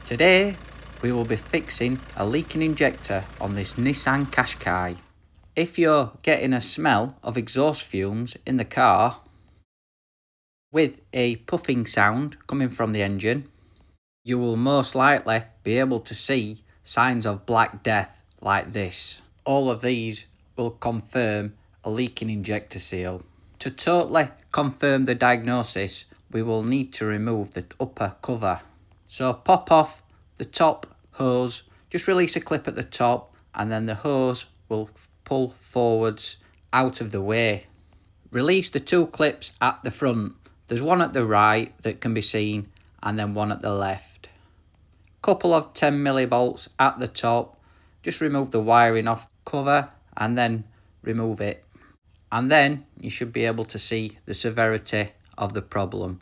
Today we will be fixing a leaking injector on this Nissan Qashqai. If you're getting a smell of exhaust fumes in the car with a puffing sound coming from the engine, you will most likely be able to see signs of black death like this. All of these will confirm a leaking injector seal. To totally confirm the diagnosis, we will need to remove the upper cover. So pop off the top hose, just release a clip at the top, and then the hose will pull forwards out of the way. Release the two clips at the front. There's one at the right that can be seen, and then one at the left. Couple of 10 millivolts at the top. Just remove the wiring off cover and then remove it. And then you should be able to see the severity of the problem.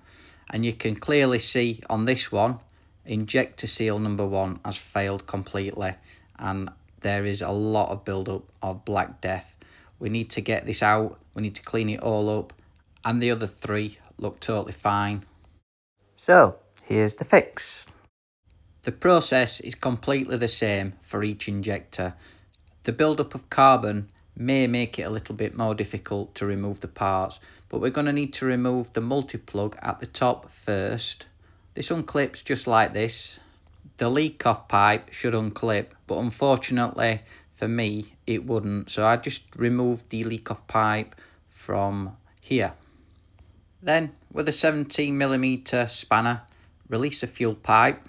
And you can clearly see on this one, injector seal number 1 has failed completely. And there is a lot of build-up of black death. We need to get this out. We need to clean it all up. And the other 3 look totally fine. So here's the fix. The process is completely the same for each injector. The build-up of carbon may make it a little bit more difficult to remove the parts, but we're going to need to remove the multi-plug at the top first. This unclips just like this. The leak-off pipe should unclip, but unfortunately for me it wouldn't, so I just removed the leak-off pipe from here. Then with a 17mm spanner, release the fuel pipe.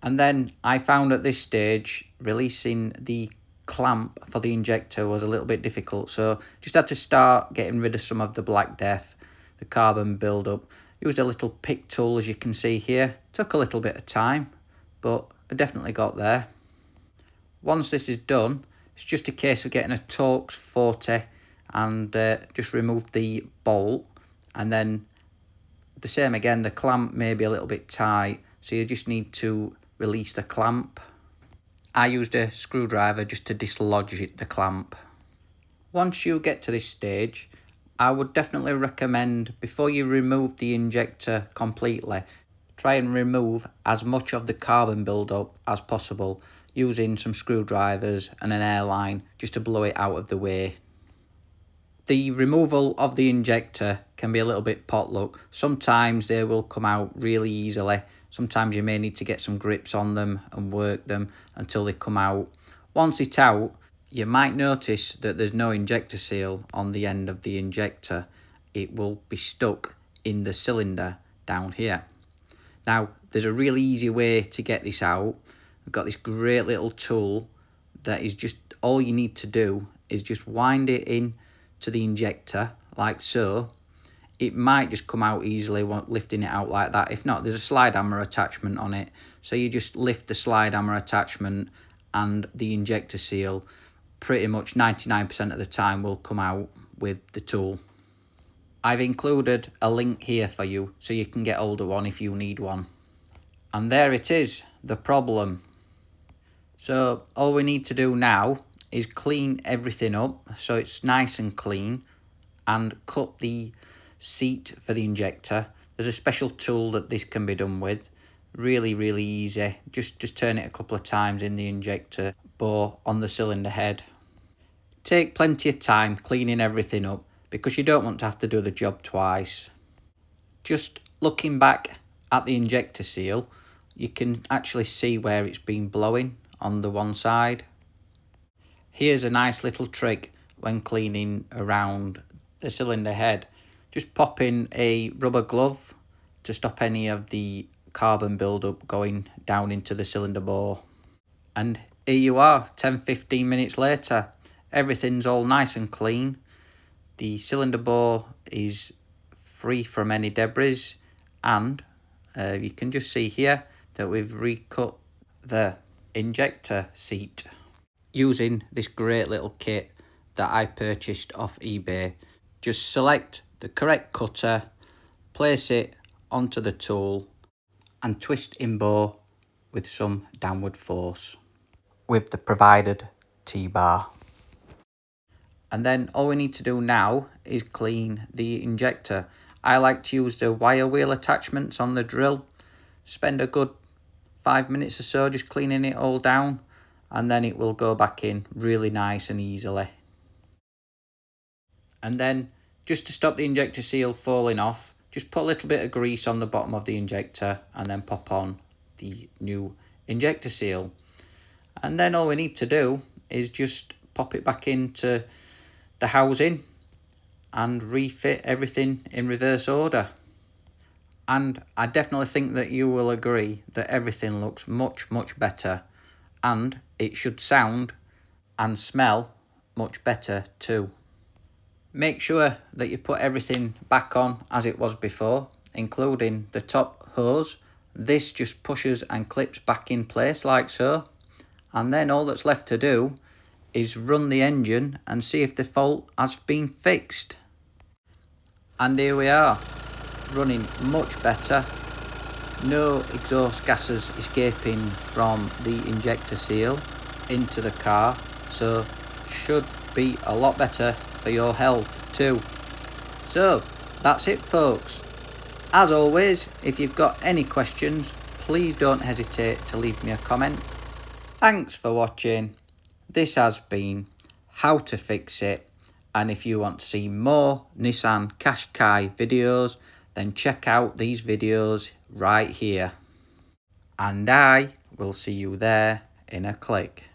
And then I found at this stage releasing the clamp for the injector was a little bit difficult, so just had to start getting rid of some of the black death, the carbon build-up. Used a little pick tool, as you can see here. Took a little bit of time, but I definitely got there. Once this is done, it's just a case of getting a Torx 40 and just remove the bolt, and then the same again, the clamp may be a little bit tight, so you just need to release the clamp. I used a screwdriver just to dislodge the clamp. Once you get to this stage, I would definitely recommend, before you remove the injector completely, try and remove as much of the carbon build-up as possible using some screwdrivers and an airline just to blow it out of the way. The removal of the injector can be a little bit potluck. Sometimes they will come out really easily. Sometimes you may need to get some grips on them and work them until they come out. Once it's out, you might notice that there's no injector seal on the end of the injector. It will be stuck in the cylinder down here. Now, there's a really easy way to get this out. I've got this great little tool that is just, all you need to do is just wind it in to the injector like so. It might just come out easily lifting it out like that. If not, there's a slide hammer attachment on it, so you just lift the slide hammer attachment and the injector seal pretty much 99% of the time will come out with the tool. I've included a link here for you so you can get hold of one if you need one. And there it is, the problem. So all we need to do now is clean everything up so it's nice and clean, and cut the seat for the injector. There's a special tool that this can be done with. Really easy. Just turn it a couple of times in the injector bore on the cylinder head. Take plenty of time cleaning everything up because you don't want to have to do the job twice. Just looking back at the injector seal, you can actually see where it's been blowing on the one side. Here's a nice little trick when cleaning around the cylinder head. Just pop in a rubber glove to stop any of the carbon buildup going down into the cylinder bore. And here you are, 10-15 minutes later. Everything's all nice and clean. The cylinder bore is free from any debris, and you can just see here that we've recut the injector seat using this great little kit that I purchased off eBay. Just select the correct cutter, place it onto the tool and twist in bore with some downward force with the provided T-bar. And then all we need to do now is clean the injector. I like to use the wire wheel attachments on the drill. Spend a good 5 minutes or so, just cleaning it all down, and then it will go back in really nice and easily. And then, just to stop the injector seal falling off, just put a little bit of grease on the bottom of the injector and then pop on the new injector seal. And then all we need to do is just pop it back into the housing and refit everything in reverse order. And I definitely think that you will agree that everything looks much better, and it should sound and smell much better too. Make sure that you put everything back on as it was before, including the top hose. This just pushes and clips back in place like so, and then all that's left to do is run the engine and see if the fault has been fixed. And here we are, running much better. No exhaust gases escaping from the injector seal into the car, so should be a lot better for your health too. So that's it folks. As always, if you've got any questions, please don't hesitate to leave me a comment. Thanks for watching. This has been How to Fix It, and if you want to see more Nissan Qashqai videos, then check out these videos right here. And I will see you there in a click.